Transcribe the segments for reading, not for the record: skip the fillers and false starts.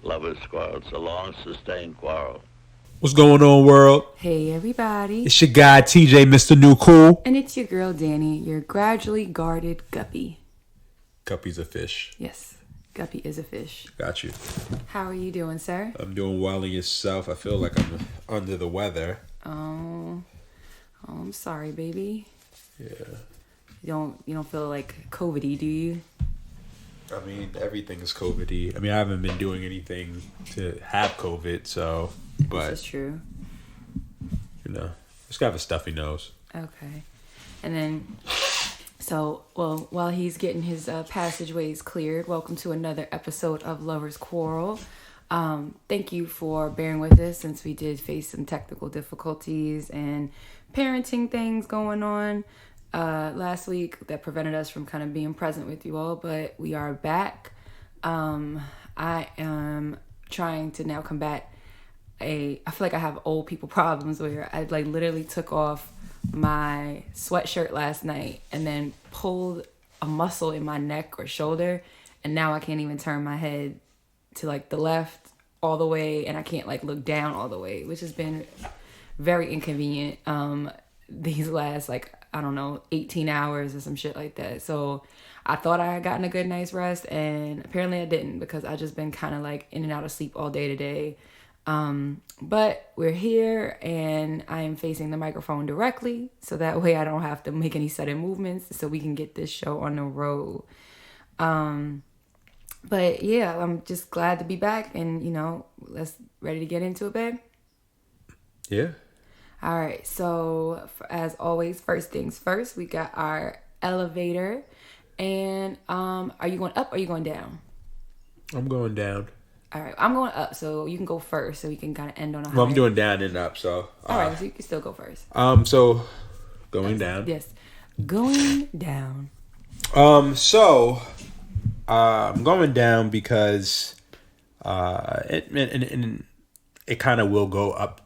Lovers Quarrel. It's a long, sustained quarrel. What's going on, world? Hey, everybody. It's your guy, TJ, Mr. New Cool. And it's your girl, Dani, your gradually guarded guppy. Guppy's a fish. Yes, guppy is a fish. Got you. How are you doing, sir? I'm doing well in yourself. I feel like I'm under the weather. Oh, I'm sorry, baby. Yeah. You don't feel like COVID-y, do you? I mean, everything is COVID-y. I mean, I haven't been doing anything to have COVID, so... But, this is true. You know, just gotta have a stuffy nose. Okay. And then, while he's getting his passageways cleared, welcome to another episode of Lovers Quarrel. Thank you for bearing with us since we did face some technical difficulties and parenting things going on last week that prevented us from kind of being present with you all, but we are back. I am trying to now combat I feel like I have old people problems where I literally took off my sweatshirt last night and then pulled a muscle in my neck or shoulder, and now I can't even turn my head to the left all the way, and I can't look down all the way, which has been very inconvenient these last 18 hours or some shit like that. So I thought I had gotten a good night's rest, and apparently I didn't, because I just been kind of in and out of sleep all day today. But we're here and I am facing the microphone directly, so that way I don't have to make any sudden movements, so we can get this show on the road. But yeah, I'm just glad to be back, and let's ready to get into it, babe. Yeah. All right. So as always, first things first, we got our elevator, and are you going up or are you going down? I'm going down. All right, I'm going up, so you can go first, so we can kind of end on a high. Well, I'm doing down and up, so... All right, so you can still go first. So, going down. Yes, going down. So, I'm going down because it kind of will go up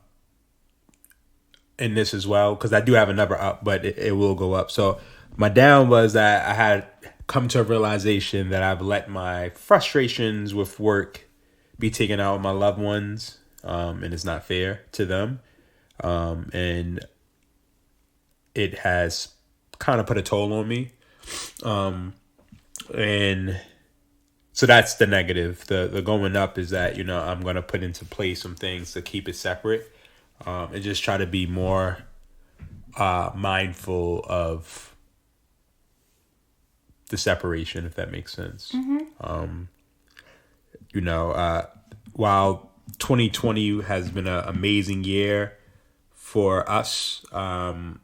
in this as well, because I do have another up, but it will go up. So, my down was that I had come to a realization that I've let my frustrations with work be taken out of my loved ones, and it's not fair to them, and it has kind of put a toll on me, and so that's the negative. The going up is that I'm going to put into place some things to keep it separate, and just try to be more mindful of the separation, if that makes sense. Mm-hmm. While 2020 has been an amazing year for us, I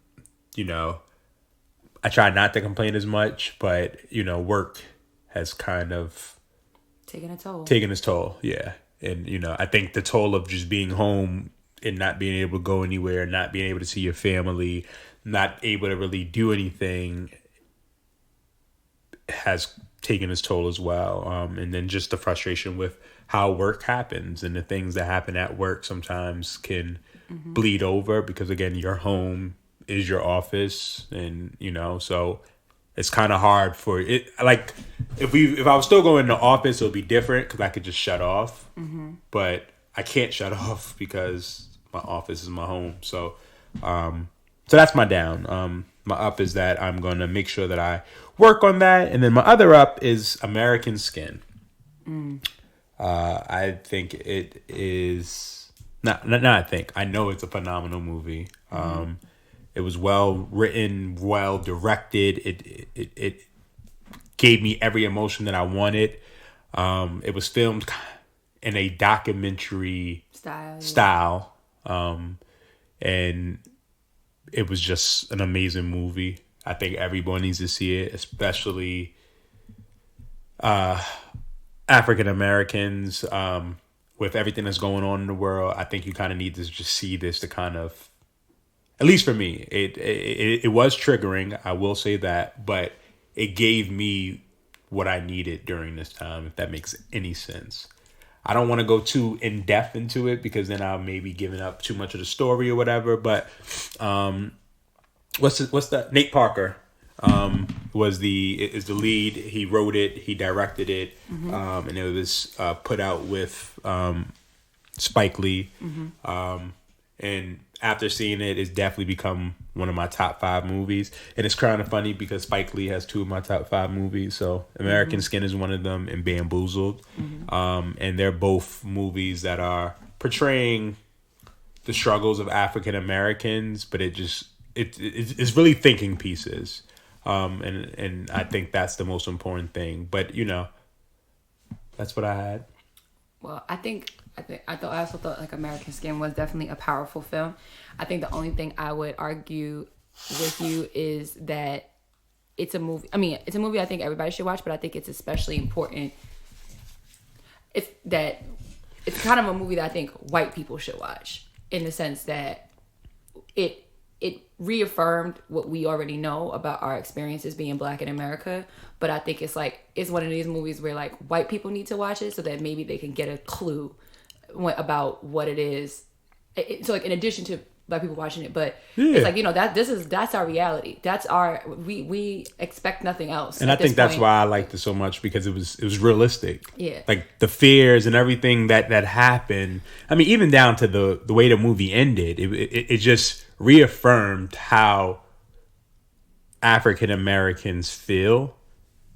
try not to complain as much, but, work has kind of taken its toll. Yeah. And, I think the toll of just being home and not being able to go anywhere, not being able to see your family, not able to really do anything has taken its toll as well. And then just the frustration with how work happens, and the things that happen at work sometimes can bleed over, because again, your home is your office, and so it's kind of hard for it. If I was still going to the office, it would be different because I could just shut off, but I can't shut off because my office is my home. So that's my down. My up is that I'm going to make sure that I work on that. And then my other up is American Skin. I think it is... I know it's a phenomenal movie. It was well written, well directed. It gave me every emotion that I wanted. It was filmed in a documentary style. And it was just an amazing movie. I think everyone needs to see it, especially African Americans. With everything that's going on in the world, I think you kind of need to just see this to kind of, at least for me, it was triggering. I will say that, but it gave me what I needed during this time, if that makes any sense. I don't want to go too in depth into it because then I'll maybe giving up too much of the story or whatever. But what's that? Nate Parker is the lead. He wrote it, he directed it, and it was put out with Spike Lee. And after seeing it, it's definitely become one of my top 5 movies. And it's kind of funny because Spike Lee has 2 of my top 5 movies. So American Skin is one of them, and Bamboozled. And they're both movies that are portraying the struggles of African Americans, but it's really thinking pieces. And I think that's the most important thing. But that's what I had. Well, I also thought like American Skin was definitely a powerful film. I think the only thing I would argue with you is that it's a movie. I mean, it's a movie I think everybody should watch, but I think it's especially important. It's kind of a movie that I think white people should watch, in the sense that it reaffirmed what we already know about our experiences being Black in America. But I think it's one of these movies where like white people need to watch it so that maybe they can get a clue about what it is. So like in addition to Black people watching it, but it's like, that's our reality. That's we expect nothing else. And I think that's why I liked it so much, because it was realistic. Yeah. Like the fears and everything that happened. I mean, even down to the way the movie ended, it just reaffirmed how African Americans feel,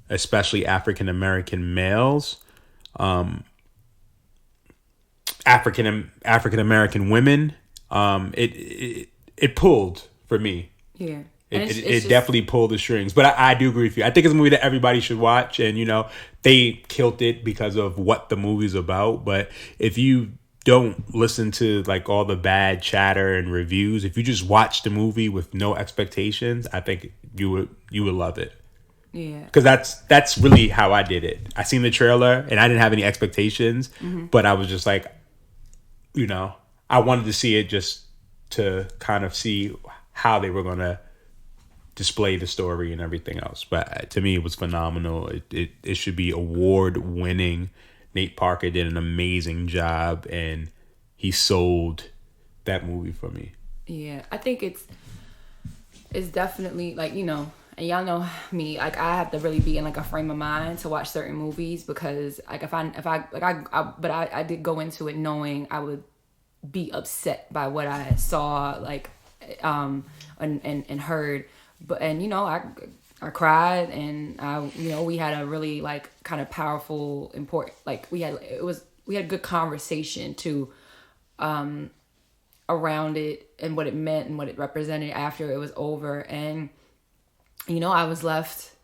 especially African American males, African American women. It pulled for me. Yeah. It definitely pulled the strings. But I do agree with you. I think it's a movie that everybody should watch. And, they killed it because of what the movie's about. But if you don't listen to like all the bad chatter and reviews, if you just watch the movie with no expectations, I think you would love it. Yeah. Because that's really how I did it. I seen the trailer and I didn't have any expectations, but I was just like, I wanted to see it just to kind of see how they were going to display the story and everything else. But to me, it was phenomenal. It should be award winning. Nate Parker did an amazing job, and he sold that movie for me. Yeah, I think it's definitely like, and y'all know me, like I have to really be in like a frame of mind to watch certain movies, because like I did go into it knowing I would be upset by what I saw, like and heard, but I cried, and we had a really like kind of powerful, important, like we had good conversation too around it and what it meant and what it represented after it was over. And I was left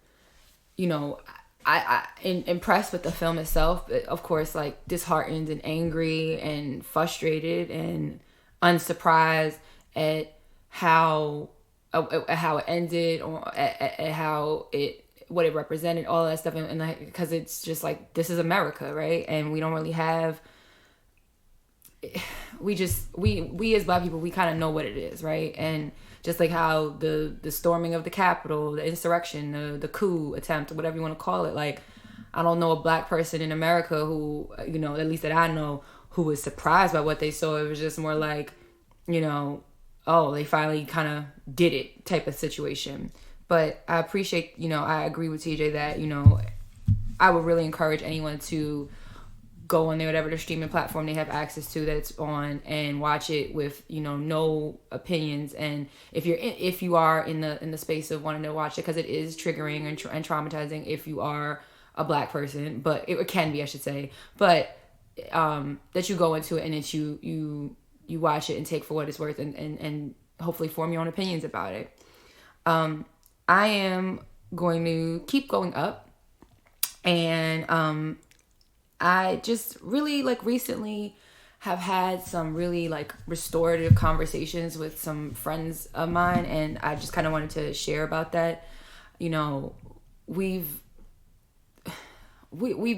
I impressed with the film itself, but of course like disheartened and angry and frustrated and unsurprised at how it ended, or at how what it represented, all that stuff, and like, because it's just like, this is America, right? And we don't really have, we as Black people, we kind of know what it is, right? And just like how the storming of the Capitol, the insurrection, the coup attempt, whatever you want to call it, like I don't know a Black person in America who, at least that I know, who was surprised by what they saw. It was just more like, oh, they finally kind of did it type of situation. But I appreciate, I agree with TJ that, I would really encourage anyone to go on there, whatever the streaming platform they have access to that it's on, and watch it with, no opinions. And if you are in the space of wanting to watch it, because it is triggering and traumatizing if you are a Black person, but it can be, I should say, but that you go into it and that you watch it and take for what it's worth, and hopefully form your own opinions about it. I am going to keep going up, and I just really like recently have had some really like restorative conversations with some friends of mine, and I just kind of wanted to share about that. We've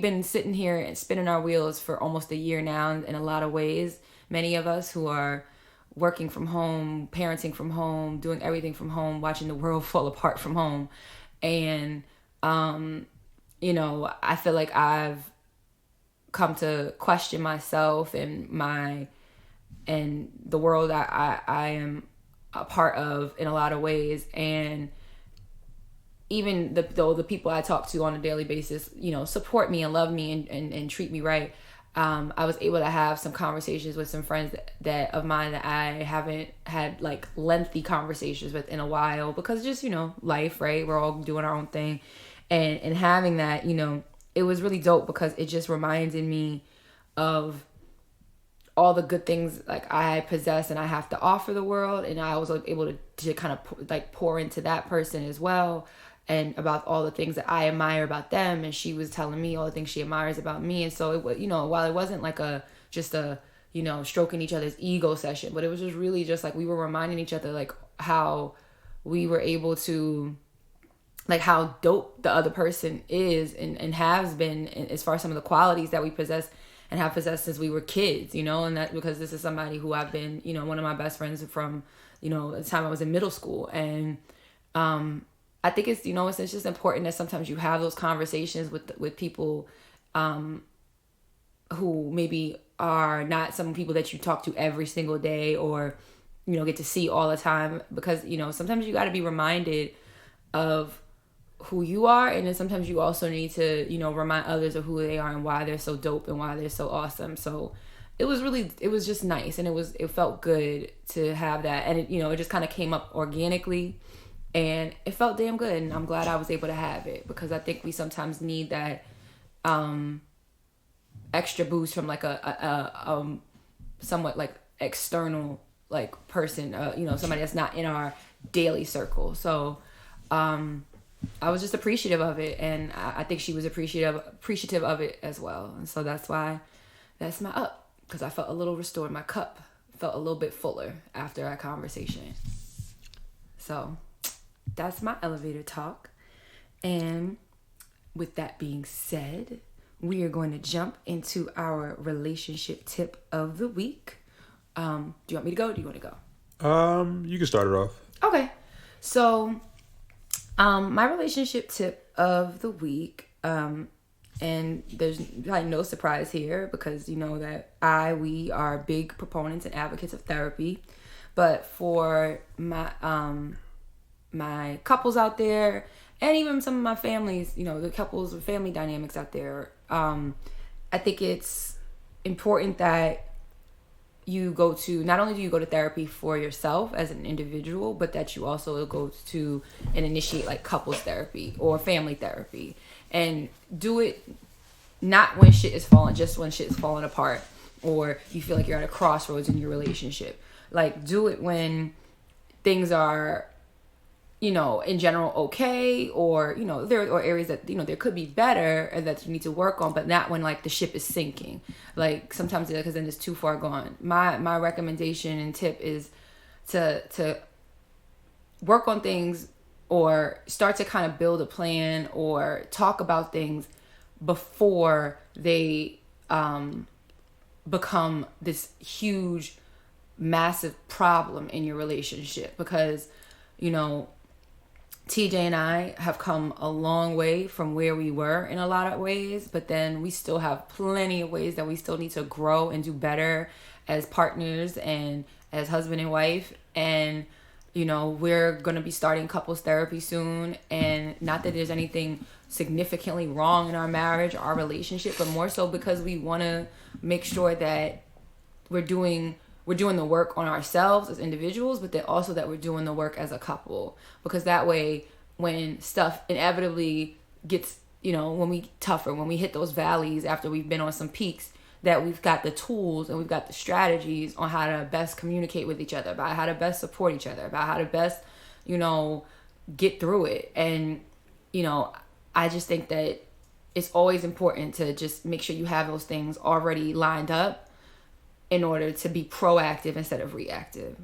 been sitting here and spinning our wheels for almost a year now, in a lot of ways. Many of us who are working from home, parenting from home, doing everything from home, watching the world fall apart from home. And, I feel like I've come to question myself and the world I am a part of in a lot of ways. And even the people I talk to on a daily basis, you know, support me and love me and treat me right. I was able to have some conversations with some friends that of mine that I haven't had like lengthy conversations with in a while, because just, you know, life, right? We're all doing our own thing. And having that, you know, it was really dope because it just reminded me of all the good things like I possess and I have to offer the world. And I was able to kind of like pour into that person as well, and about all the things that I admire about them. And she was telling me all the things she admires about me. And so it was, you know, while it wasn't like just a, you know, stroking each other's ego session, but it was just really just like we were reminding each other like how we were able to, like how dope the other person is and has been as far as some of the qualities that we possess and have possessed since we were kids, you know. And that because this is somebody who I've been, you know, one of my best friends from, you know, the time I was in middle school. And I think it's, you know, it's just important that sometimes you have those conversations with people who maybe are not some people that you talk to every single day or, you know, get to see all the time, because, you know, sometimes you got to be reminded of who you are, and then sometimes you also need to, you know, remind others of who they are and why they're so dope and why they're so awesome. So it was just nice, and it felt good to have that, and it, you know, it just kind of came up organically, and it felt damn good, and I'm glad I was able to have it, because I think we sometimes need that extra boost from like a somewhat like external like person, you know, somebody that's not in our daily circle. So I was just appreciative of it, and I think she was appreciative of it as well. And so that's why that's my up, because I felt a little restored. My cup felt a little bit fuller after our conversation. So that's my elevator talk. And with that being said, we are going to jump into our relationship tip of the week. Do you want me to go? Or do you want to go? You can start it off. Okay. So my relationship tip of the week, and there's like no surprise here, because you know that we are big proponents and advocates of therapy. But for my my couples out there, and even some of my families, you know, the couples or family dynamics out there, I think it's important that you go to, not only do you go to therapy for yourself as an individual, but that you also go to and initiate like couples therapy or family therapy, and do it not when shit is falling, just when shit is falling apart, or you feel like you're at a crossroads in your relationship. Like, do it when things are, you know, in general okay, or, you know, there are areas that, you know, there could be better and that you need to work on, but not when like the ship is sinking. Like sometimes because then it's too far gone. My recommendation and tip is to work on things, or start to kind of build a plan or talk about things before they become this huge, massive problem in your relationship. Because, you know, TJ and I have come a long way from where we were in a lot of ways, but then we still have plenty of ways that we still need to grow and do better as partners and as husband and wife. And, you know, we're going to be starting couples therapy soon. And not that there's anything significantly wrong in our marriage, our relationship, but more so because we want to make sure that we're doing the work on ourselves as individuals, but then also that we're doing the work as a couple. Because that way, when stuff inevitably gets, you know, when we hit those valleys after we've been on some peaks, that we've got the tools and we've got the strategies on how to best communicate with each other, about how to best support each other, about how to best, you know, get through it. And, you know, I just think that it's always important to just make sure you have those things already lined up in order to be proactive instead of reactive.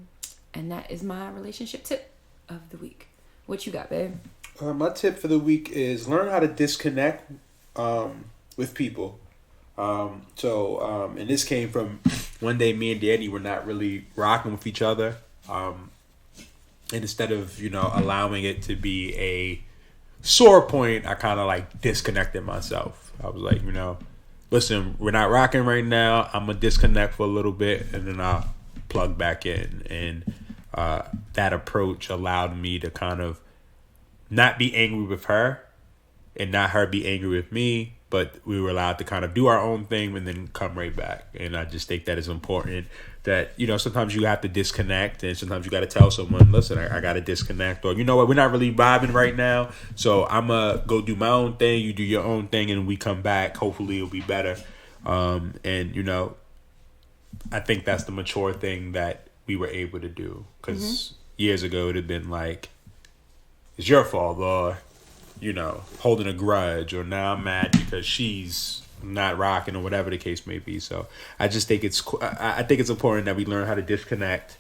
And that is my relationship tip of the week. What you got, babe? My tip for the week is learn how to disconnect with people. And this came from one day me and Dani were not really rocking with each other. And instead of, you know, allowing it to be a sore point, I kind of like disconnected myself. I was like, you know, listen, we're not rocking right now. I'm going to disconnect for a little bit and then I'll plug back in. And that approach allowed me to kind of not be angry with her and not her be angry with me, but we were allowed to kind of do our own thing and then come right back. And I just think that is important, that, you know, sometimes you have to disconnect, and sometimes you got to tell someone, listen, I got to disconnect, or, you know what, we're not really vibing right now, so I'm going to go do my own thing, you do your own thing, and we come back, hopefully it'll be better. And, you know, I think that's the mature thing that we were able to do, because years ago it would have been like, it's your fault, or, you know, holding a grudge, or now I'm mad because she's not rocking, or whatever the case may be. So I just think I think it's important that we learn how to disconnect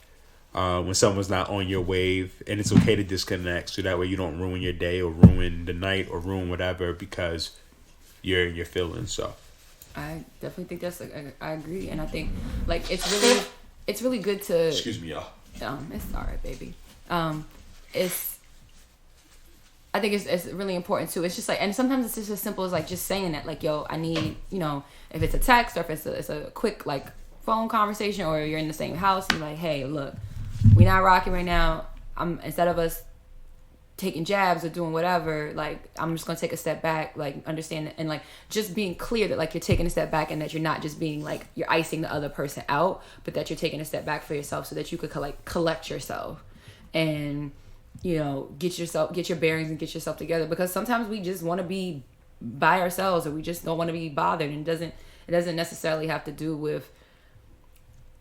when someone's not on your wave, and it's okay to disconnect, so that way you don't ruin your day or ruin the night or ruin whatever because you're in your feelings. So I definitely think I agree, and I think like it's really good to. Excuse me, y'all. It's all right, baby. I think it's really important too. It's just like, and sometimes it's just as simple as like just saying that, like, yo, I need, you know, if it's a text or if it's a quick like phone conversation, or you're in the same house and you're like, hey, look, we not rocking right now. Instead of us taking jabs or doing whatever, like, I'm just gonna take a step back, like, understand, and like just being clear that like you're taking a step back, and that you're not just being like you're icing the other person out, but that you're taking a step back for yourself, so that you could collect yourself and, you know, get your bearings and get yourself together. Because sometimes we just want to be by ourselves, or we just don't want to be bothered, and it doesn't necessarily have to do with,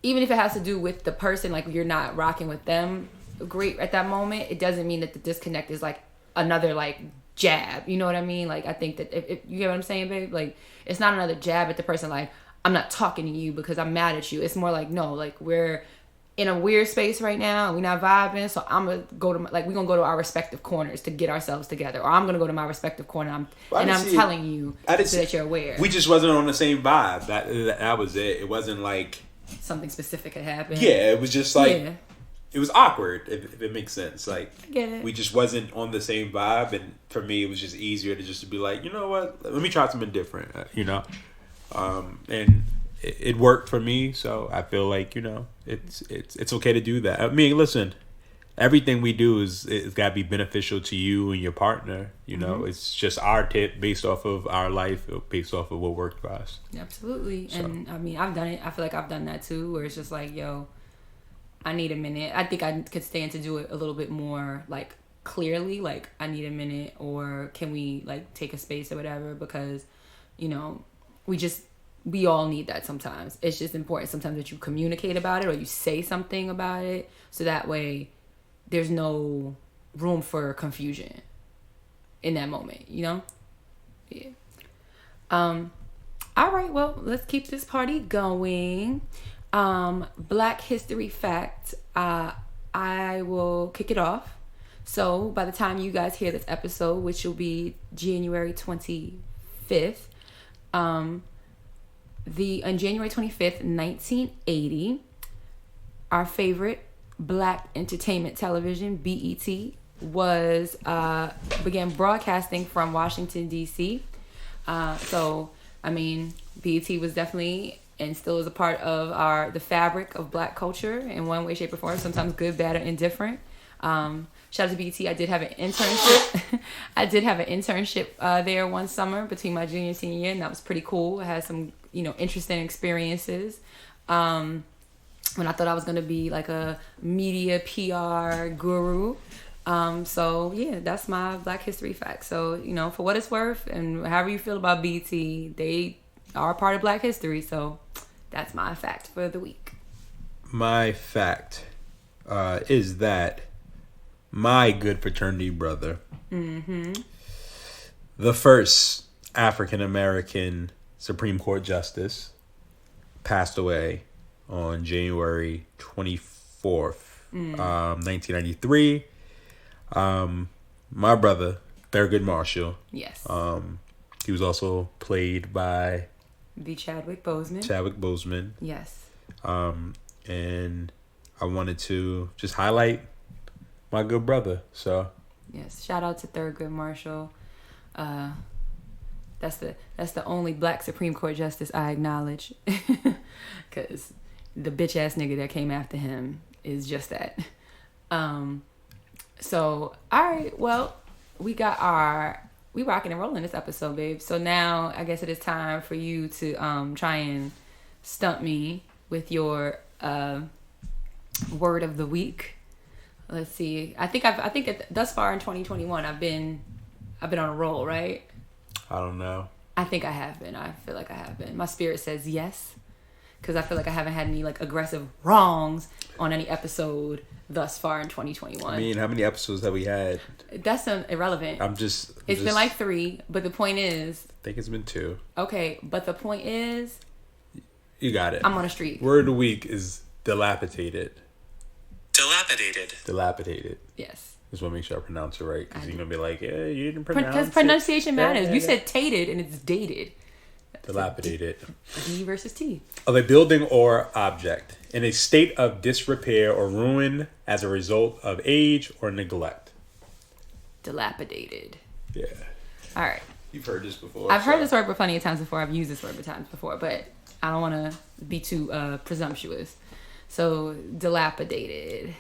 even if it has to do with the person, like you're not rocking with them great at that moment, it doesn't mean that the disconnect is like another like jab, you know what I mean? Like, I think that if you get what I'm saying, babe, like it's not another jab at the person, like, I'm not talking to you because I'm mad at you. It's more like, no, like, we're in a weird space right now and we're not vibing, so I'm gonna go to we're gonna go to our respective corners to get ourselves together, or I'm gonna go to my respective corner, I'm telling you so that you're aware. We just wasn't on the same vibe. That was it. It wasn't like something specific had happened. Yeah, it was just like it was awkward, if it makes sense. Like, I get it. We just wasn't on the same vibe, and for me it was just easier to just be like, you know what, let me try something different, you know. And it worked for me, so I feel like, you know, it's okay to do that. I mean, listen, everything we do it's got to be beneficial to you and your partner, you know. It's just our tip based off of our life, based off of what worked for us. Absolutely. So. And I mean, I've done it. I feel like I've done that too, where it's just like, yo, I need a minute. I think I could stand to do it a little bit more like clearly, like, I need a minute, or can we like take a space or whatever, because, you know, we all need that sometimes. It's just important sometimes that you communicate about it, or you say something about it, so that way there's no room for confusion in that moment, you know? Yeah. All right, well, let's keep this party going. Black History Fact. I will kick it off. So by the time you guys hear this episode, which will be January 25th, on January 25th, 1980, our favorite black entertainment television, BET, began broadcasting from Washington, D.C. So, I mean, BET was definitely and still is a part of the fabric of black culture in one way, shape, or form, sometimes good, bad, or indifferent. Shout out to BET. I did have an internship. There one summer between my junior and senior year, and that was pretty cool. I had some, you know, interesting experiences. When I thought I was going to be like a media PR guru. So yeah, that's my Black History Fact. So, you know, for what it's worth, and however you feel about BET, they are a part of Black history. So that's my fact for the week. My fact is that my good fraternity brother, the first African American Supreme Court justice, passed away on January 24th, 1993. My brother, Thurgood Marshall. Yes. He was also played by the Chadwick Boseman. Yes. And I wanted to just highlight my good brother. So yes, shout out to Thurgood Marshall. That's the only black Supreme Court justice I acknowledge, because the bitch ass nigga that came after him is just that. So all right, well, we rocking and rolling this episode, babe. So now I guess it is time for you to try and stump me with your word of the week. Let's see. I think thus far in 2021 I've been on a roll, right? I don't know. I think I have been. I feel like I have been. My spirit says yes, because I feel like I haven't had any like aggressive wrongs on any episode thus far in 2021. I mean, how many episodes have we had? That's irrelevant. It's been like 3, but the point is... I think it's been 2. Okay, but the point is... You got it. I'm on a streak. Word of the week is dilapidated. Dilapidated. Yes. Just want to make sure I pronounce it right, because you're going to be like, yeah, you didn't pronounce it. Because pronunciation matters. You said tated, and it's dated. Dilapidated. D versus T. Of a building or object in a state of disrepair or ruin as a result of age or neglect. Dilapidated. Yeah. All right. You've heard this before. I've heard this word plenty of times before. I've used this word times before, but I don't want to be too presumptuous. So, dilapidated.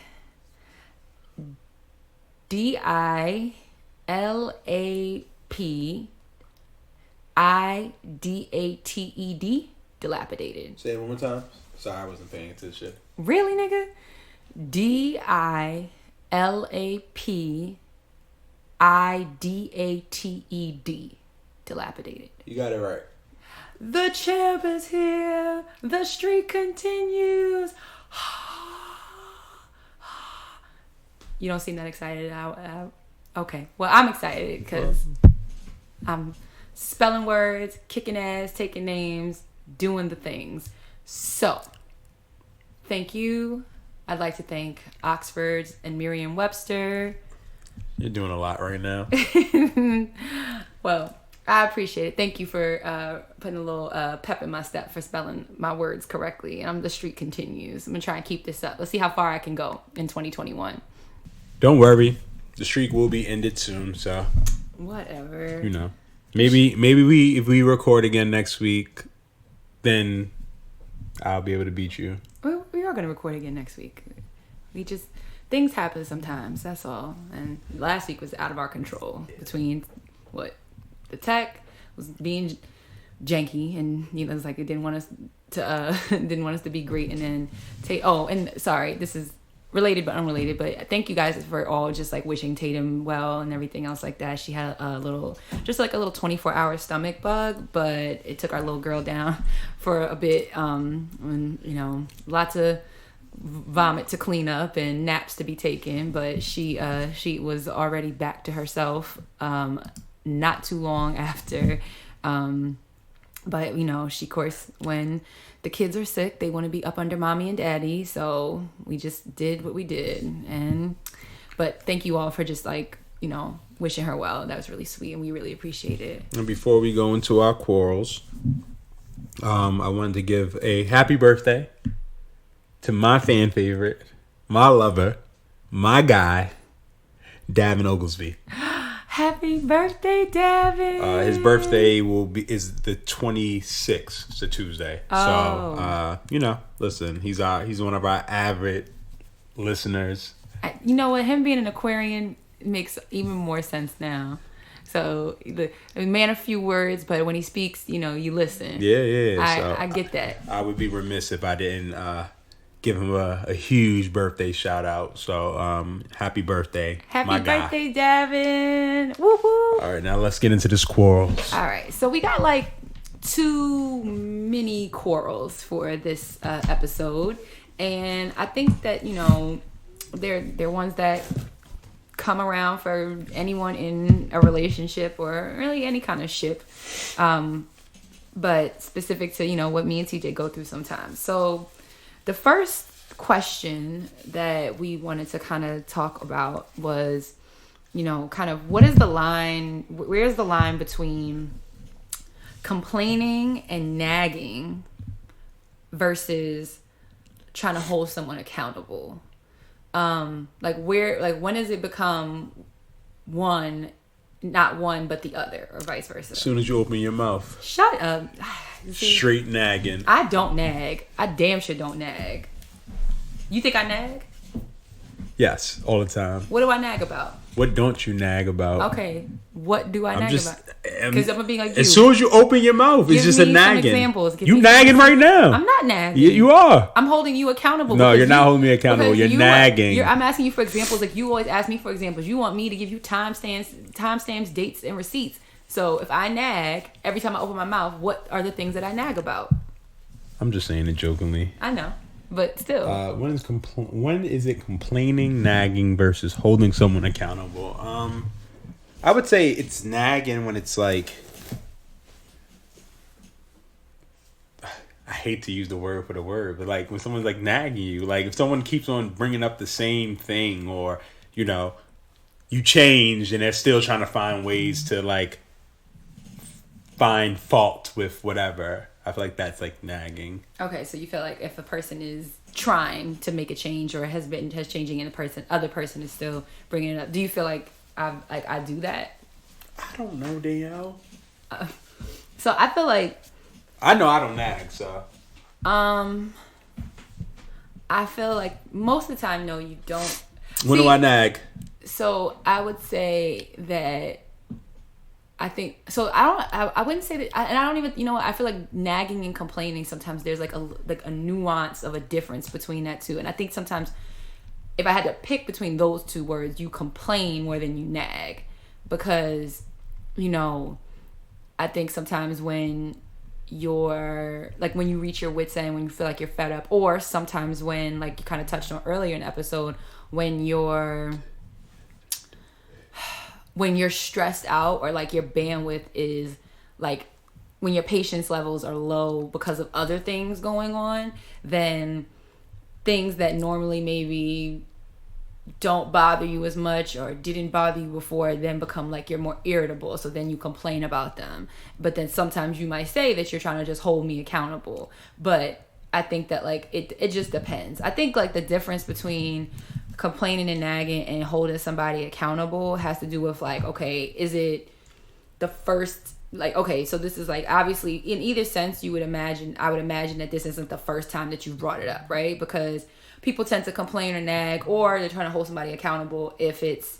DILAPIDATED. Dilapidated. Say it one more time. Sorry, I wasn't paying attention. Really, nigga? DILAPIDATED. Dilapidated. You got it right. The champ is here. The streak continues. You don't seem that excited. Okay. Well, I'm excited because I'm spelling words, kicking ass, taking names, doing the things. So, thank you. I'd like to thank Oxford and Merriam-Webster. You're doing a lot right now. Well, I appreciate it. Thank you for putting a little pep in my step for spelling my words correctly. And the streak continues. I'm going to try and keep this up. Let's see how far I can go in 2021. Don't worry. The streak will be ended soon, so. Whatever. You know. Maybe if we record again next week, then I'll be able to beat you. We are going to record again next week. Things happen sometimes, that's all. And last week was out of our control between the tech was being janky, and it was like it didn't want us to be great, and then sorry, this is related but unrelated, but thank you guys for all just like wishing Tatum well and everything else like that. She had a little 24-hour stomach bug, but it took our little girl down for a bit, and lots of vomit to clean up and naps to be taken, but she was already back to herself not too long after, but she, of course, when the kids are sick, they want to be up under mommy and daddy, so we just did what we did. But thank you all for just wishing her well. That was really sweet, and we really appreciate it. And before we go into our quarrels, I wanted to give a happy birthday to my fan favorite, my lover, my guy, Davin Oglesby. Happy birthday, Davin! His birthday is the 26th. It's a Tuesday. Oh. So, listen, he's one of our avid listeners. You know what? Him being an Aquarian makes even more sense now. So, the man of few words, but when he speaks, you listen. Yeah. I get that. I would be remiss if I didn't give him a huge birthday shout out. So happy birthday, my guy. Happy birthday, Davin. Woo woo. All right, now let's get into this quarrels. All right, so we got like 2 mini quarrels for this episode, and I think that they're ones that come around for anyone in a relationship or really any kind of ship, but specific to what me and TJ go through sometimes. So the first question that we wanted to kind of talk about was, kind of where's the line between complaining and nagging versus trying to hold someone accountable? When does it become one, not one, but the other, or vice versa? As soon as you open your mouth. Shut up. See, straight nagging. I don't nag. I damn sure don't nag. You think I nag? Yes, all the time. What do I nag about? What don't you nag about? Okay, what do I nag about? Because I'm gonna be like you. As soon as you open your mouth, it's just a nagging. Examples. You nagging right now. I'm not nagging. You are. I'm holding you accountable. No, you're not holding me accountable. You're nagging. I'm asking you for examples. Like you always ask me for examples. You want me to give you timestamps, dates, and receipts. So if I nag every time I open my mouth, what are the things that I nag about? I'm just saying it jokingly. I know, but still. When is it complaining, nagging versus holding someone accountable? I would say it's nagging when it's like, I hate to use the word for the word, but like when someone's like nagging you, like if someone keeps on bringing up the same thing, or you know, you change and they're still trying to find ways to like find fault with whatever. I feel like that's like nagging. Okay, so you feel like if a person is trying to make a change or has changing, and the other person is still bringing it up, do you feel like I do that? I don't know, Danielle. So I feel like I know I don't nag. So I feel like most of the time, no, you don't. When do I nag? So I would say that. I think so. I wouldn't say that, and I don't even. You know what? I feel like nagging and complaining. Sometimes there's like a nuance of a difference between that two. And I think sometimes, if I had to pick between those two words, you complain more than you nag, because, you know, I think sometimes when when you reach your wit's end, when you feel like you're fed up, or sometimes when, like you kind of touched on earlier in the episode, when you're stressed out, or like your bandwidth is like, when your patience levels are low because of other things going on, then things that normally maybe don't bother you as much or didn't bother you before then become like you're more irritable. So then you complain about them. But then sometimes you might say that you're trying to just hold me accountable. But I think that like it just depends. I think like the difference between complaining and nagging and holding somebody accountable has to do with like, okay, is it the first, like, okay, so this is like, obviously in either sense I would imagine that this isn't the first time that you brought it up, right? Because people tend to complain or nag, or they're trying to hold somebody accountable if it's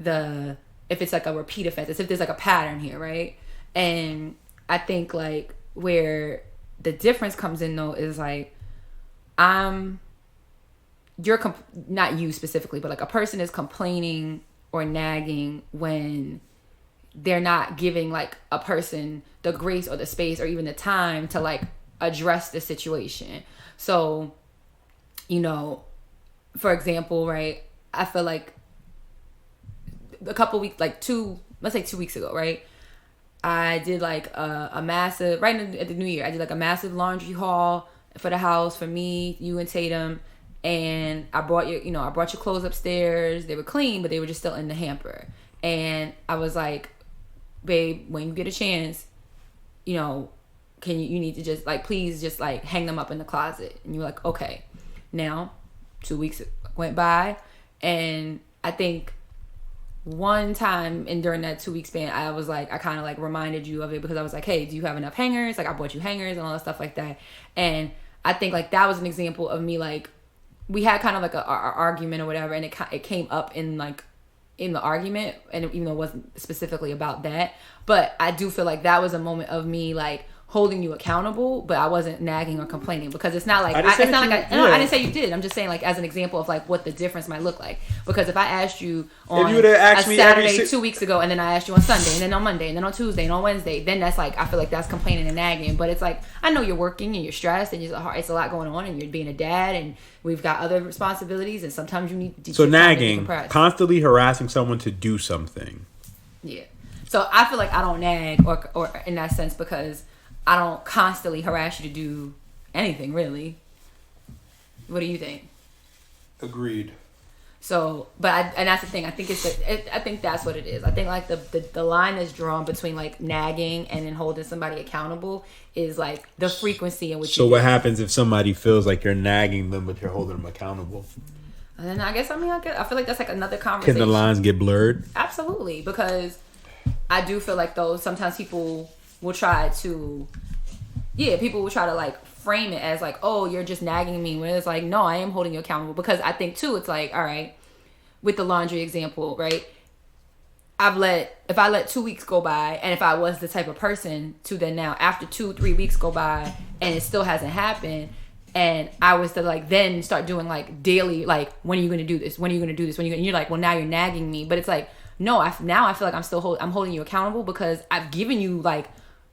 like a repeat offense, as if there's like a pattern here, right? And I think like where the difference comes in though is like, not you specifically, but like a person is complaining or nagging when they're not giving like a person the grace or the space or even the time to like address the situation. So, you know, for example, right, I feel like a couple weeks, like let's say 2 weeks ago, right, I did like a massive, right at the new year, I did like a massive laundry haul for the house, for me, you and Tatum. And I brought your clothes upstairs. They were clean, but they were just still in the hamper. And I was like, babe, when you get a chance, you know, you need to just like, please just like hang them up in the closet. And you're like, okay. Now, 2 weeks went by, and I think one time and during that 2 week span, I was like, I kind of like reminded you of it, because I was like, hey, do you have enough hangers? Like I bought you hangers and all that stuff like that. And I think like that was an example of me like, we had kind of like a argument or whatever, and it came up in the argument, and even though it wasn't specifically about that, but I do feel like that was a moment of me like holding you accountable, but I wasn't nagging or complaining, because it's not like I didn't say you did. I'm just saying like as an example of like what the difference might look like. Because if I asked you on a Saturday 2 weeks ago, and then I asked you on Sunday, and then on Monday, and then on Tuesday, and on Wednesday, then that's like, I feel like that's complaining and nagging. But it's like, I know you're working and you're stressed and it's a lot going on, and you're being a dad, and we've got other responsibilities, and sometimes you need to. So nagging, constantly harassing someone to do something. Yeah. So I feel like I don't nag or in that sense, because I don't constantly harass you to do anything, really. What do you think? Agreed. So, and that's the thing. I think I think that's what it is. I think like the line that's drawn between like nagging and then holding somebody accountable is like the frequency in which. So what happens if somebody feels like you're nagging them but you're holding them accountable? And then I feel like that's like another conversation. Can the lines get blurred? Absolutely, because I do feel like though sometimes people will try to like frame it as like, oh, you're just nagging me, when it's like, no, I am holding you accountable. Because I think too, it's like, all right, with the laundry example, right? If I let 2 weeks go by, and if I was the type of person to then now after 2-3 weeks go by and it still hasn't happened, and I was to like then start doing like daily, like, when are you going to do this? When are you going to do this? When are you and you're like, well, now you're nagging me. But it's like, no, now I feel like I'm holding you accountable because I've given you like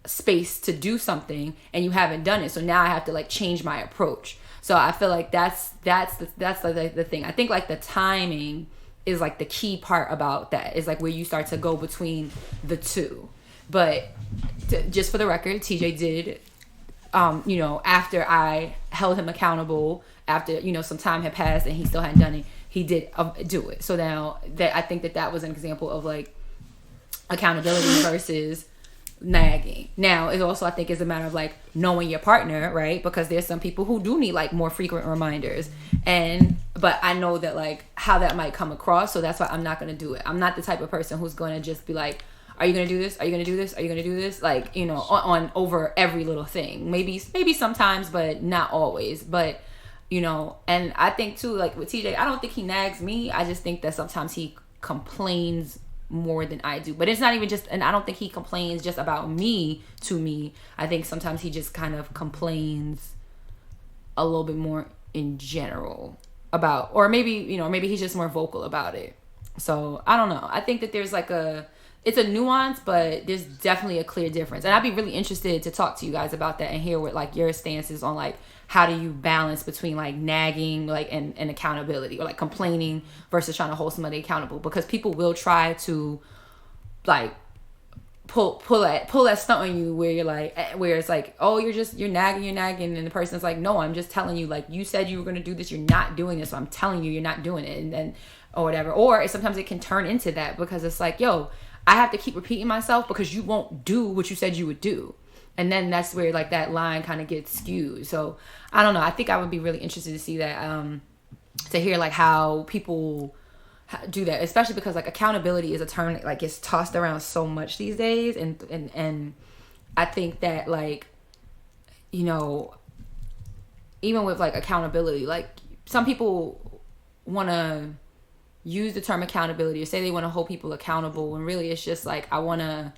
space to do something and you haven't done it. So now I have to like change my approach. So I feel like that's the thing. I think like the timing is like the key part about that, is like where you start to go between the two. But just for the record, TJ did, after I held him accountable, after, some time had passed and he still hadn't done it, he did do it. So now that I think that was an example of like accountability versus nagging. Now it also, I think, is a matter of like knowing your partner, right? Because there's some people who do need like more frequent reminders, but I know that like how that might come across, so that's why I'm not going to do it. I'm not the type of person who's going to just be like, are you going to do this? Are you going to do this? Are you going to do this? Like, on over every little thing. Maybe sometimes, but not always. But and I think too, like with TJ, I don't think he nags me. I just think that sometimes he complains more than I do. But it's not even just, and I don't think he complains just about me to me. I think sometimes he just kind of complains a little bit more in general about, or maybe, maybe he's just more vocal about it. So I don't know. I think that there's like it's a nuance, but there's definitely a clear difference. And I'd be really interested to talk to you guys about that and hear what like your stance is on like, how do you balance between like nagging like and accountability, or like complaining versus trying to hold somebody accountable? Because people will try to like pull that stunt on you where it's like, oh, you're nagging, and the person's like, no, I'm just telling you, like, you said you were going to do this, you're not doing this, so I'm telling you you're not doing it, and then or whatever. Or sometimes it can turn into that, because it's like, yo, I have to keep repeating myself because you won't do what you said you would do. And then that's where like that line kind of gets skewed. So I don't know. I think I would be really interested to see that, to hear like how people do that, especially because like accountability is a term that like gets tossed around so much these days. And I think that like, even with like accountability, like some people want to use the term accountability or say they want to hold people accountable, when really it's just like, I want to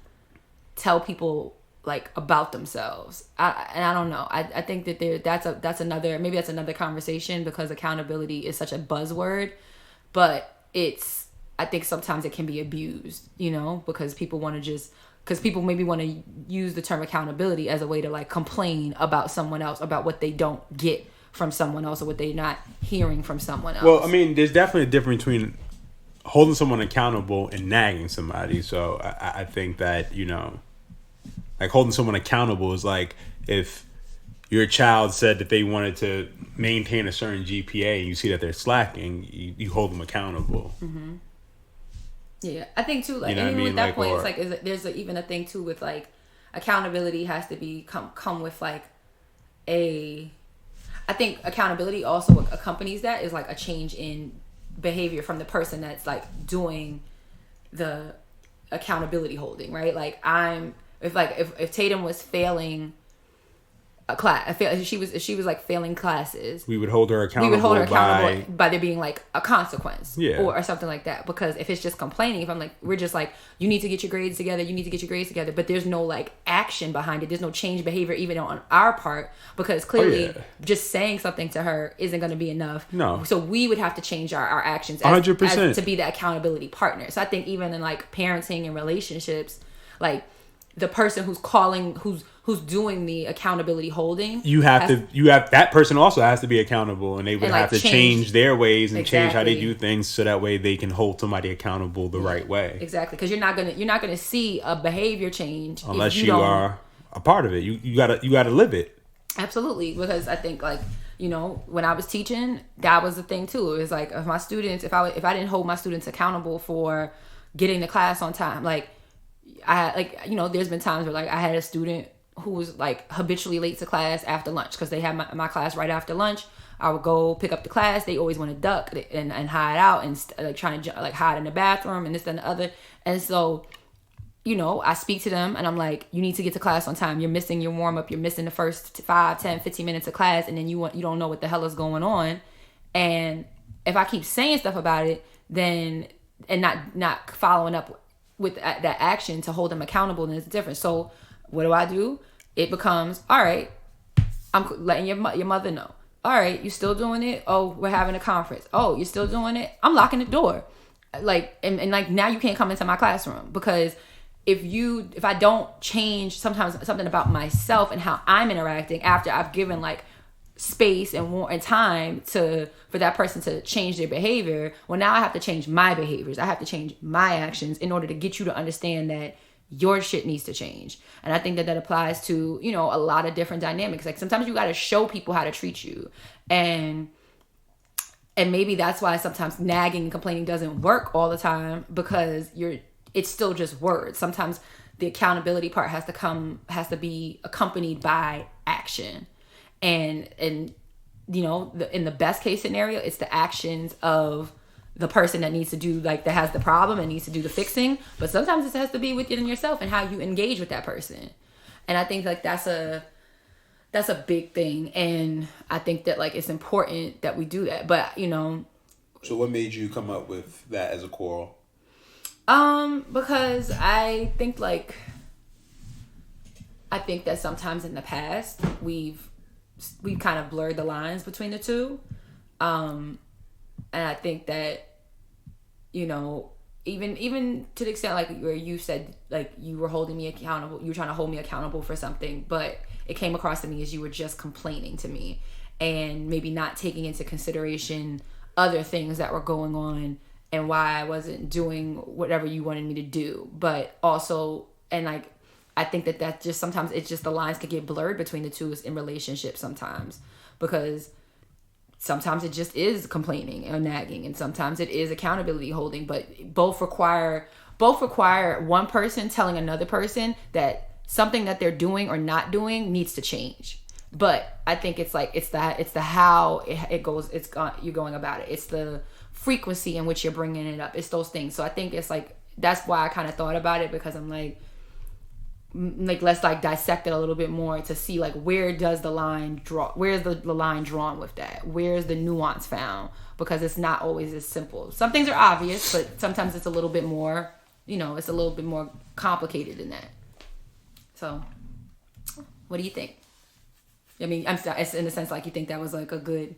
tell people like about themselves. I don't know. I think that that's another conversation, because accountability is such a buzzword, but I think sometimes it can be abused, because people maybe want to use the term accountability as a way to like complain about someone else, about what they don't get from someone else or what they're not hearing from someone else. Well, I mean, there's definitely a difference between holding someone accountable and nagging somebody. So I think that, like holding someone accountable is like if your child said that they wanted to maintain a certain GPA and you see that they're slacking, you hold them accountable. Mm-hmm. Yeah, I think too, like, even with that point, it's like there's even a thing too with like accountability has to come with like I think accountability also accompanies that is like a change in behavior from the person that's like doing the accountability holding, right? Like if Tatum was failing a class, if she was like failing classes, we would hold her accountable by there being like a consequence, yeah, or something like that. Because if it's just complaining, if I'm like, we're just like, you need to get your grades together, but there's no like action behind it, there's no change behavior even on our part, because clearly just saying something to her isn't going to be enough. No, so we would have to change our actions 100% to be the accountability partner. So I think even in like parenting and relationships, like the person who's doing the accountability holding, that person also has to be accountable, and they would have to change their ways and change how they do things, so that way they can hold somebody accountable the right way. Exactly, because you're not gonna see a behavior change unless you are a part of it. You gotta live it. Absolutely, because I think like, when I was teaching, that was the thing too. It was like, if my students, if I didn't hold my students accountable for getting to class on time, like I had like, there's been times where like I had a student who was like habitually late to class after lunch, because they had my class right after lunch. I would go pick up the class. They always want to duck and hide out and like trying to like hide in the bathroom and this and the other. And so, I speak to them and I'm like, you need to get to class on time. You're missing your warm up. You're missing the first 5, 10, 15 minutes of class. And then you don't know what the hell is going on. And if I keep saying stuff about it, then and not following up with that action to hold them accountable, then it's different. So what do? It becomes, all right, I'm letting your mother know. All right, you still doing it? Oh, we're having a conference. Oh, you're still doing it? I'm locking the door. Like, and like now you can't come into my classroom, because if I don't change sometimes something about myself and how I'm interacting after I've given like space and time for that person to change their behavior, well, now I have to change my behaviors. I have to change my actions in order to get you to understand that your shit needs to change. And I think that applies to, you know, a lot of different dynamics. Like sometimes you got to show people how to treat you. And maybe that's why sometimes nagging and complaining doesn't work all the time, because it's still just words. Sometimes the accountability part has to be accompanied by action. And you know, in the best case scenario, it's the actions of the person that needs to do, like, that has the problem and needs to do the fixing. But sometimes it has to be within yourself and how you engage with that person. And I think like that's a big thing. And I think that like it's important that we do that. But, you know. So what made you come up with that as a quarrel? Because I think that sometimes in the past we've kind of blurred the lines between the two. And I think that, you know, even to the extent like where you said like you were holding me accountable, you were trying to hold me accountable for something, but it came across to me as you were just complaining to me and maybe not taking into consideration other things that were going on and why I wasn't doing whatever you wanted me to do. But also, and like, I think that just sometimes it's just the lines could get blurred between the two in relationships sometimes, because sometimes it just is complaining and nagging, and sometimes it is accountability holding, but both require one person telling another person that something that they're doing or not doing needs to change. But I think it's the how you're going about it. It's the frequency in which you're bringing it up. It's those things. So I think it's like, that's why I kind of thought about it, because I'm like let's like dissect it a little bit more to see like where's the line drawn with that, where's the nuance found, because it's not always as simple. Some things are obvious, but sometimes it's a little bit more, you know, it's a little bit more complicated than that. So what do you think? I mean, it's in the sense like you think that was like a good,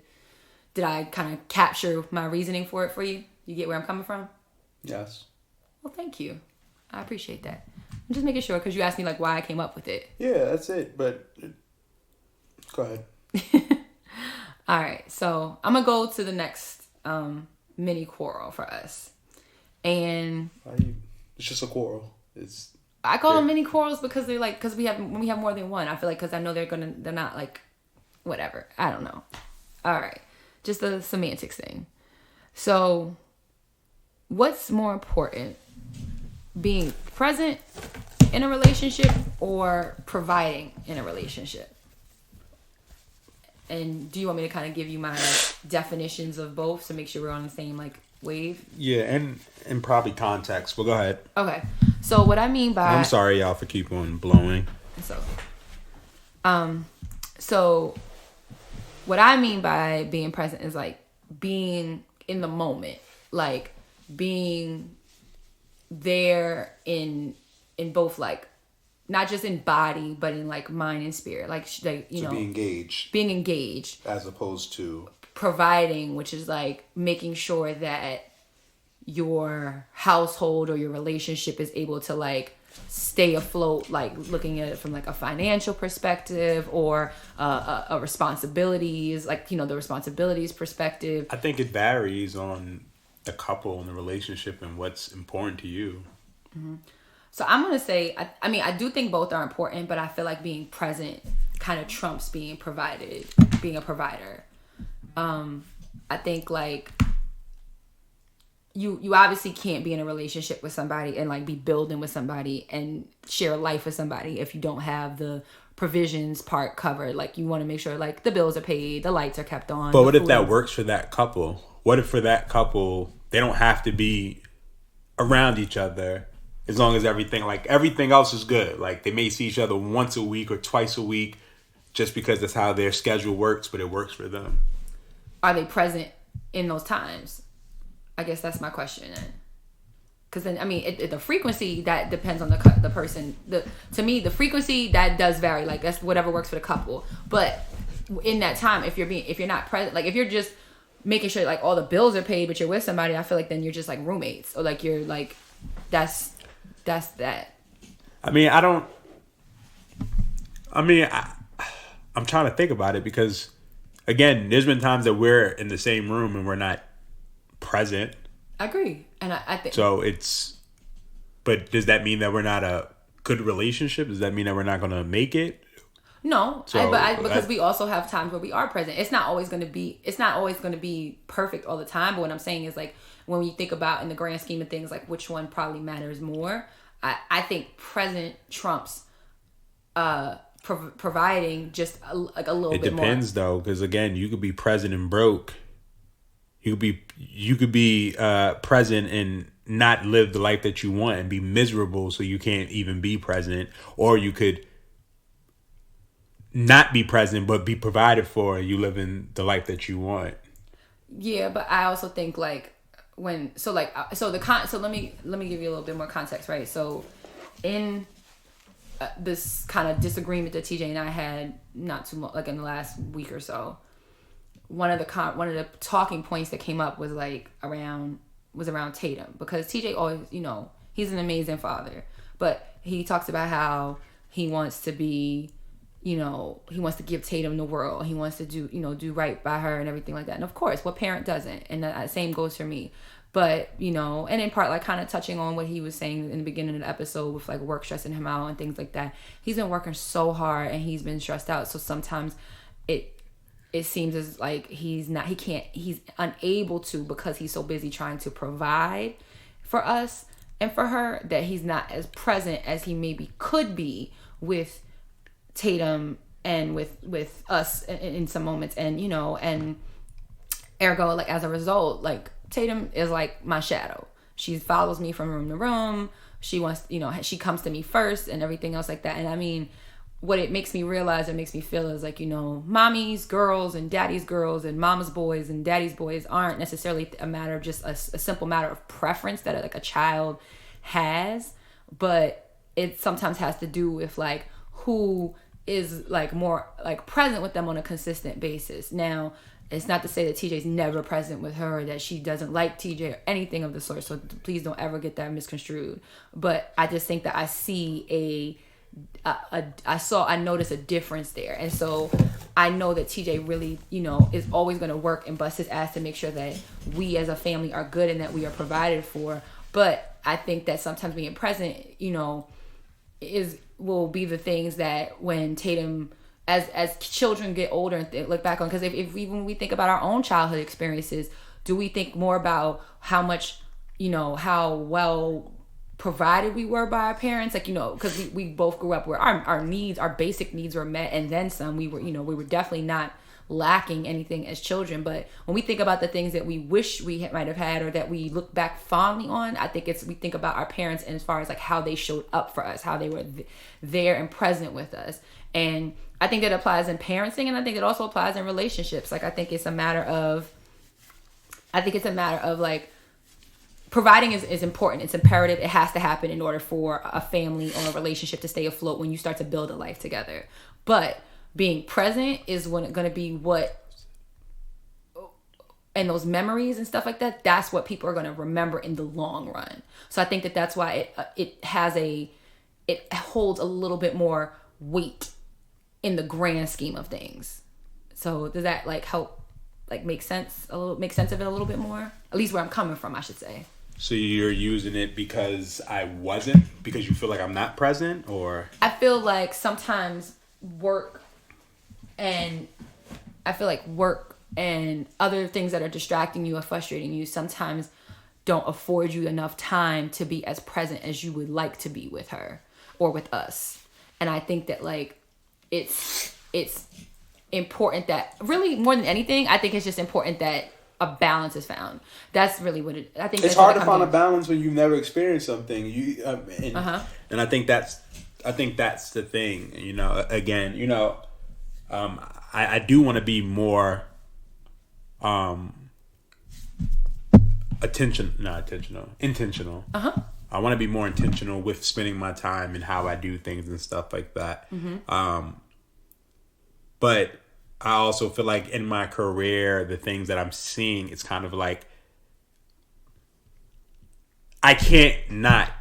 did I kind of capture my reasoning for it for you? You get where I'm coming from? Yes. Well, thank you. I appreciate that. I'm just making sure, because you asked me like why I came up with it. Yeah, that's it. But go ahead. All right, so I'm gonna go to the next mini quarrel for us, and it's just a quarrel. I call them mini quarrels because they're like, because when we have more than one, I feel like, because I know they're not like whatever. I don't know. All right, just the semantics thing. So, what's more important? Being present in a relationship or providing in a relationship? And do you want me to kind of give you my definitions of both to make sure we're on the same like wave? Yeah, and probably context. Well, go ahead. Okay. So what I mean by, I'm sorry y'all for keep on blowing. So what I mean by being present is like being in the moment, like being there in both, like not just in body but in like mind and spirit, like you know, being engaged as opposed to providing, which is like making sure that your household or your relationship is able to like stay afloat, like looking at it from like a financial perspective or a responsibilities, like, you know, the responsibilities perspective. I think it varies on the couple and the relationship and what's important to you. Mm-hmm. So I'm going to say, I mean, I do think both are important, but I feel like being present kind of trumps being a provider. I think like you obviously can't be in a relationship with somebody and like be building with somebody and share life with somebody if you don't have the provisions part covered. Like you want to make sure like the bills are paid, the lights are kept on. But what if that works for that couple? What if for that couple, they don't have to be around each other as long as everything else is good? Like they may see each other once a week or twice a week just because that's how their schedule works, but it works for them. Are they present in those times? I guess that's my question then. Because then, I mean, the frequency, that depends on the person. To me, the frequency, that does vary. Like, that's whatever works for the couple. But in that time, if you're not present, like, if you're just making sure, like, all the bills are paid, but you're with somebody, I feel like then you're just, like, roommates. Or, like, you're, like, that's that. I mean, I'm trying to think about it because, again, there's been times that we're in the same room and we're not present. I agree. And I think so. But does that mean that we're not a good relationship? Does that mean that we're not going to make it? No, because we also have times where we are present. It's not always going to be perfect all the time. But what I'm saying is, like, when you think about in the grand scheme of things, like, which one probably matters more, I think present trumps providing just a little bit more. It depends though, because again, you could be present and broke. You could be present and not live the life that you want and be miserable, so you can't even be present. Or you could not be present but be provided for, and you live in the life that you want. Yeah, but I also think like let me give you a little bit more context, right? So in this kind of disagreement that TJ and I had not too much, like in the last week or so, one of the talking points that came up was around Tatum, because TJ always, he's an amazing father, but he talks about how he wants to be, he wants to give Tatum the world. He wants to do right by her and everything like that. And of course, what parent doesn't? And the same goes for me. But, and in part, like, kind of touching on what he was saying in the beginning of the episode with, like, work stressing him out and things like that. He's been working so hard and he's been stressed out. So sometimes it seems as like he's unable to, because he's so busy trying to provide for us and for her, that he's not as present as he maybe could be with Tatum and with us in some moments. And, and ergo, like, as a result, like, Tatum is like my shadow. She follows me from room to room. She wants, she comes to me first and everything else like that. And I mean, what it makes me realize, it makes me feel is like, mommy's girls and daddy's girls and mama's boys and daddy's boys aren't necessarily a matter of just a simple matter of preference that like a child has, but it sometimes has to do with like who is like more like present with them on a consistent basis. Now, it's not to say that TJ's never present with her, that she doesn't like TJ or anything of the sort. So please don't ever get that misconstrued. But I just think that I see I notice a difference there. And so I know that TJ really, is always going to work and bust his ass to make sure that we as a family are good and that we are provided for. But I think that sometimes being present, will be the things that when Tatum, as children get older and look back on, because if even we think about our own childhood experiences, do we think more about how much, how well provided we were by our parents? Like, because we both grew up where our needs, our basic needs were met and then some. We were definitely not lacking anything as children. But when we think about the things that we wish we might have had or that we look back fondly on, I think we think about our parents and as far as like how they showed up for us, how they were there and present with us. And I think it applies in parenting, and I think it also applies in relationships. Like, I think it's a matter of like, providing is important. It's imperative. It has to happen in order for a family or a relationship to stay afloat when you start to build a life together. But being present is going to be and those memories and stuff like that, that's what people are going to remember in the long run. So I think that's why it holds a little bit more weight in the grand scheme of things. So does that like help like make sense of it a little bit more? At least where I'm coming from, I should say. So you're using it because you feel like I'm not present, or? I feel like sometimes work and other things that are distracting you or frustrating you sometimes don't afford you enough time to be as present as you would like to be with her or with us. And I think that like it's important that, really more than anything, I think it's just important that a balance is found. That's really what I think. It's hard to find a balance when you've never experienced something. And I think that's the thing. Again, I do want to be more intentional. I want to be more intentional with spending my time and how I do things and stuff like that. But I also feel like in my career, the things that I'm seeing, it's kind of like I can't not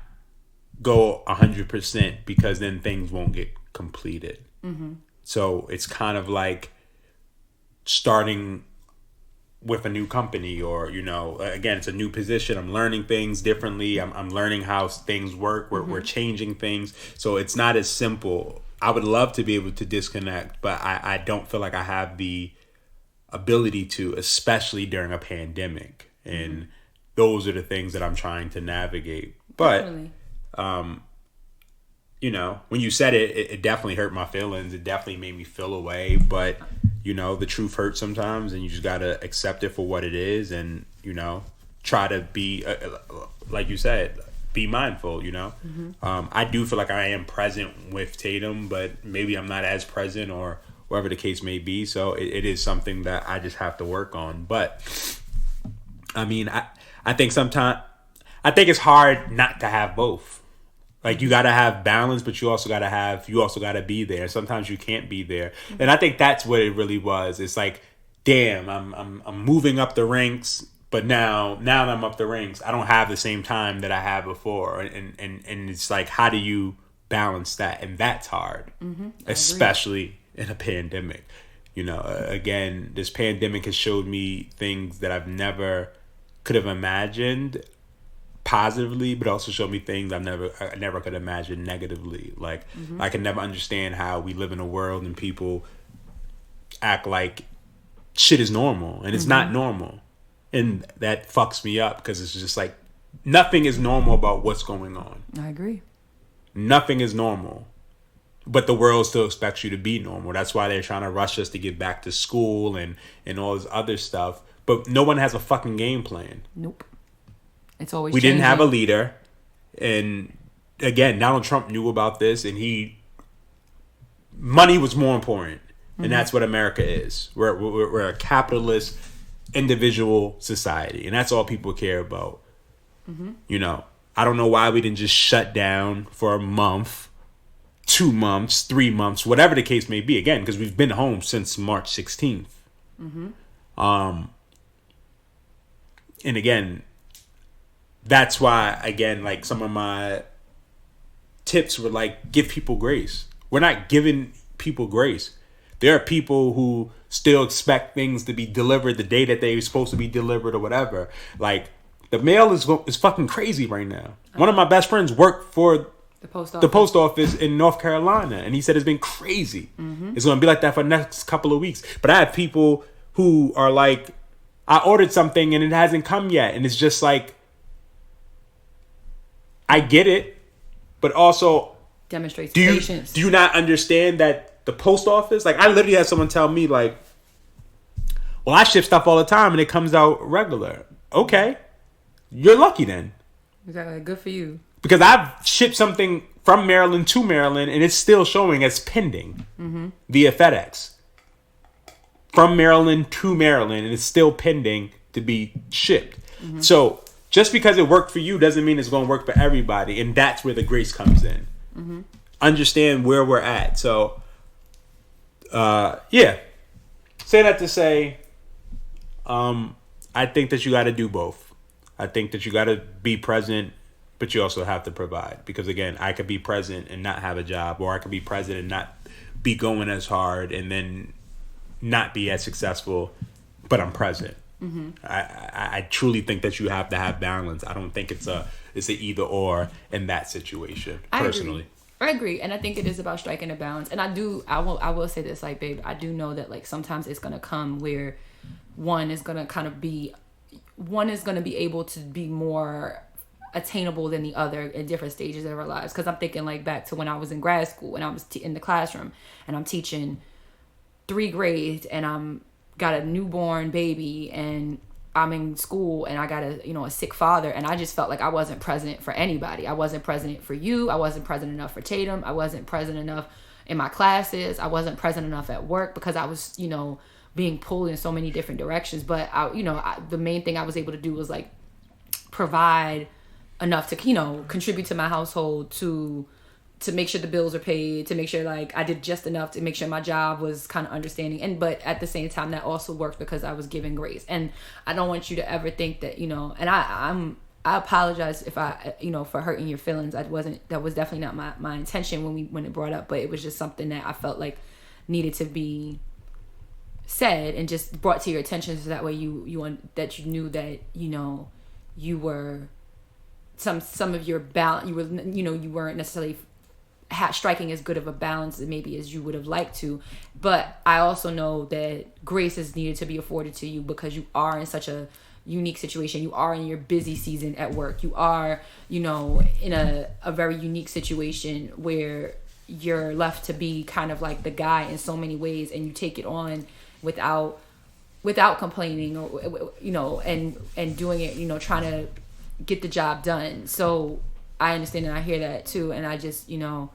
go 100% because then things won't get completed. So it's kind of like starting with a new company, or again, it's a new position. I'm learning things differently. I'm learning how things work. We're changing things, so it's not as simple. I would love to be able to disconnect, but I don't feel like I have the ability to, especially during a pandemic. And those are the things that I'm trying to navigate. But when you said it definitely hurt my feelings. It definitely made me feel away, but the truth hurts sometimes, and you just got to accept it for what it is, and, try to be, like you said, be mindful, I do feel like I am present with Tatum, but maybe I'm not as present, or whatever the case may be. So it is something that I just have to work on. But, I mean, I think it's hard not to have both. Like, you got to have balance, but you also got to be there. Sometimes you can't be there. And I think that's what it really was. It's like, damn, I'm moving up the ranks, but now that I'm up the ranks, I don't have the same time that I had before. And it's like, how do you balance that? And that's hard, especially in a pandemic. Again, this pandemic has showed me things that I've never could have imagined positively, but also showed me things I never could imagine negatively. Like, I can never understand how we live in a world and people act like shit is normal, and it's not normal. And that fucks me up, because it's just like, nothing is normal about what's going on. I agree. Nothing is normal, but the world still expects you to be normal. That's why they're trying to rush us to get back to school and all this other stuff. But no one has a fucking game plan. Nope. It's always we changing. Didn't have a leader. And again, Donald Trump knew about this, and money was more important. And that's what America is. We're a capitalist, individual society, and that's all people care about. I don't know why we didn't just shut down for a month, 2 months, 3 months, whatever the case may be. Again, because we've been home since March 16th. And again, that's why, again, like, some of my tips were like, give people grace. We're not giving people grace. There are people who still expect things to be delivered the day that they're supposed to be delivered or whatever. Like, the mail is fucking crazy right now. One of my best friends worked for the post office in North Carolina, and he said it's been crazy. It's going to be like that for the next couple of weeks. But I have people who are like, I ordered something and it hasn't come yet. And it's just like, I get it, but also, demonstrates patience. Do you not understand that the post office, like, I literally had someone tell me, like, well, I ship stuff all the time and it comes out regular. Okay, you're lucky then. Exactly, good for you. Because I've shipped something from Maryland to Maryland and it's still showing as pending via FedEx. From Maryland to Maryland, and it's still pending to be shipped. So just because it worked for you doesn't mean it's going to work for everybody, and that's where the grace comes in. Understand where we're at. So, yeah. Say that to say, I think that you got to do both. I think that you got to be present, but you also have to provide. Because again, I could be present and not have a job, or I could be present and not be going as hard, and then not be as successful, but I'm present. I truly think that you have to have balance. I don't think it's an either or in that situation, personally. I agree, and I think it is about striking a balance. And I will say this, like, babe, I do know that, like, sometimes it's gonna come where one is gonna be able to be more attainable than the other in different stages of our lives. Because I'm thinking, like, back to when I was in grad school and I was in the classroom and I'm teaching 3 grades and I'm got a newborn baby and I'm in school and I got a sick father, and I just felt like I wasn't present for anybody. I wasn't present for you. I wasn't present enough for Tatum. I wasn't present enough in my classes. I wasn't present enough at work because I was, being pulled in so many different directions. But the main thing I was able to do was, like, provide enough to, you know, contribute to my household, to make sure the bills are paid, to make sure like I did just enough to make sure my job was kind of understanding. And but at the same time, that also worked because I was given grace. And I don't want you to ever think that, you know, and I apologize if I, you know, for hurting your feelings. That was definitely not my intention when it brought up, but it was just something that I felt like needed to be said and just brought to your attention, so that way that you knew that, you know, you were some of your balance, you were, you know, you weren't necessarily striking as good of a balance maybe as you would have liked to. But I also know that grace is needed to be afforded to you because you are in such a unique situation. You are in your busy season at work. You are, you know, in a very unique situation where you're left to be kind of like the guy in so many ways, and you take it on without complaining, or, you know, and doing it, you know, trying to get the job done. So I understand and I hear that too, and I just, you know,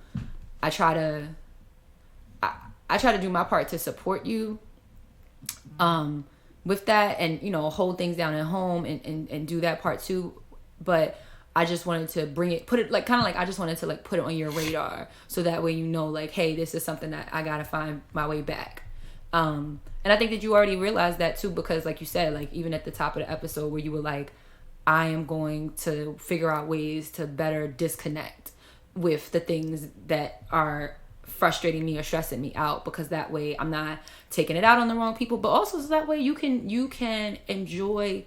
I try to do my part to support you with that, and, you know, hold things down at home and do that part too. But I just wanted to put it on your radar, so that way, you know, like, hey, this is something that I gotta find my way back. And I think that you already realized that too, because like you said, like even at the top of the episode where you were like, I am going to figure out ways to better disconnect with the things that are frustrating me or stressing me out, because that way I'm not taking it out on the wrong people, but also so that way you can enjoy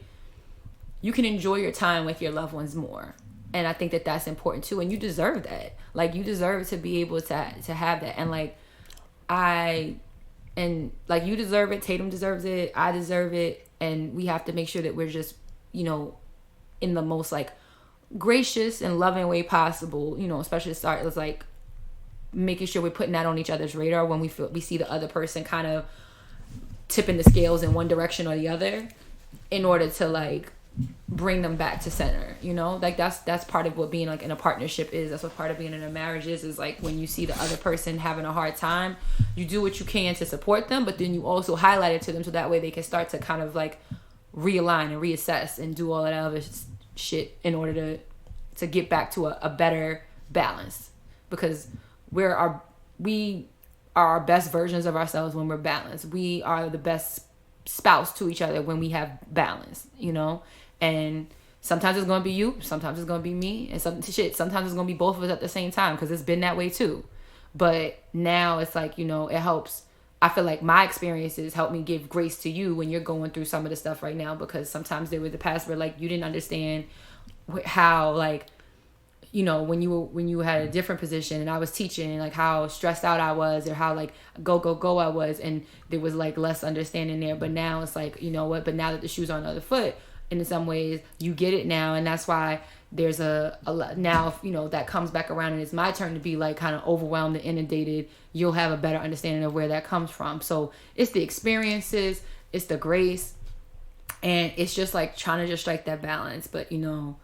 your time with your loved ones more. And I think that that's important too, and you deserve that. Like, you deserve to be able to have that. And like you deserve it, Tatum deserves it, I deserve it, and we have to make sure that we're just, you know, in the most like gracious and loving way possible, you know, especially to start with like making sure we're putting that on each other's radar when we see the other person kind of tipping the scales in one direction or the other, in order to like bring them back to center, you know. Like that's part of what being like in a partnership is. That's what part of being in a marriage is like when you see the other person having a hard time, you do what you can to support them, but then you also highlight it to them so that way they can start to kind of like realign and reassess and do all that other shit in order to get back to a better balance, because we are our best versions of ourselves when we're balanced. We are the best spouse to each other when we have balance, you know. And sometimes it's gonna be you, sometimes it's gonna be me, and sometimes it's gonna be both of us at the same time, because it's been that way too. But now it's like, you know, it helps. I feel like my experiences help me give grace to you when you're going through some of the stuff right now, because sometimes there was the past where like you didn't understand how, like, you know, when you had a different position and I was teaching, and like how stressed out I was, or how like go I was, and there was like less understanding there. But now it's like, you know what, but now that the shoe's on the other foot, and in some ways you get it now, and that's why there's a now, you know, that comes back around and it's my turn to be like kind of overwhelmed and inundated, you'll have a better understanding of where that comes from. So it's the experiences, it's the grace, and it's just like trying to just strike that balance. But, you know,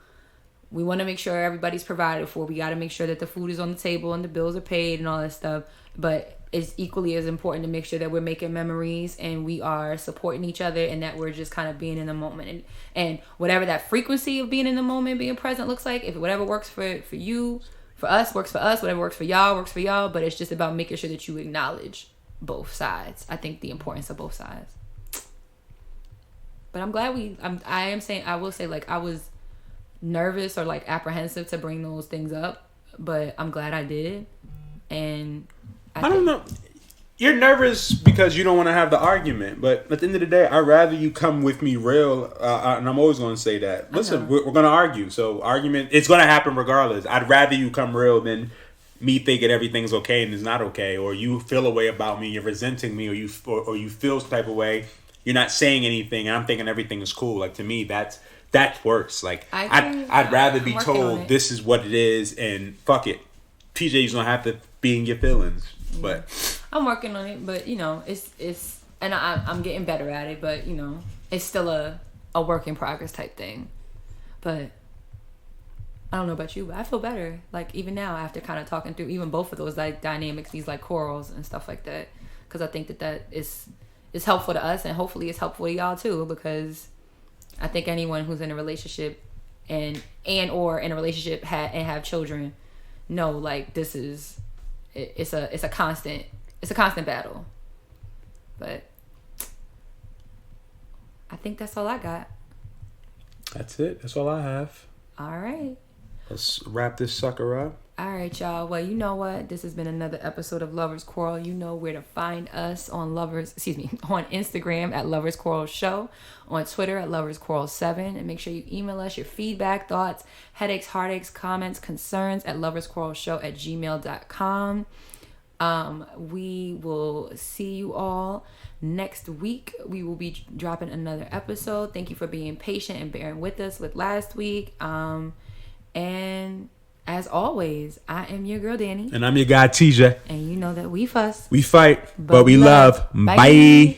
we want to make sure everybody's provided for. We got to make sure that the food is on the table and the bills are paid and all that stuff. But it's equally as important to make sure that we're making memories and we are supporting each other, and that we're just kind of being in the moment. And whatever that frequency of being in the moment, being present looks like, if whatever works for you, for us, works for us, whatever works for y'all, works for y'all. But it's just about making sure that you acknowledge both sides. I think the importance of both sides. But I'm glad I will say like I was nervous or like apprehensive to bring those things up, but I'm glad I did. And I don't know, you're nervous because you don't want to have the argument, but at the end of the day, I'd rather you come with me real, and I'm always going to say that. Listen, we're going to argue, so argument, it's going to happen regardless. I'd rather you come real than me thinking everything's okay and it's not okay, or you feel a way about me, you're resenting me, or you feel some type of way, you're not saying anything, and I'm thinking everything is cool. Like, to me, that's worse. Like, I'd rather be told this is what it is, and fuck it, PJ's gonna have to be in your feelings. But I'm working on it. But, you know, it's and I'm getting better at it. But, you know, it's still a work in progress type thing. But I don't know about you, but I feel better. Like, even now, after kind of talking through even both of those like dynamics, these like quarrels and stuff like that, because I think that is helpful to us, and hopefully it's helpful to y'all too, because I think anyone who's in a relationship and or in a relationship and have children know like this is it's a constant battle. But I think that's all I got. That's it. That's all I have. All right. Let's wrap this sucker up. All right, y'all. Well, you know what? This has been another episode of Lovers Quarrel. You know where to find us on on Instagram at Lovers Quarrel Show, on Twitter at Lovers Quarrel 7, and make sure you email us your feedback, thoughts, headaches, heartaches, comments, concerns at loversquarrelshow@gmail.com. We will see you all next week. We will be dropping another episode. Thank you for being patient and bearing with us with last week. And as always, I am your girl, Dani. And I'm your guy, TJ. And you know that we fuss. We fight, but we love. Bye.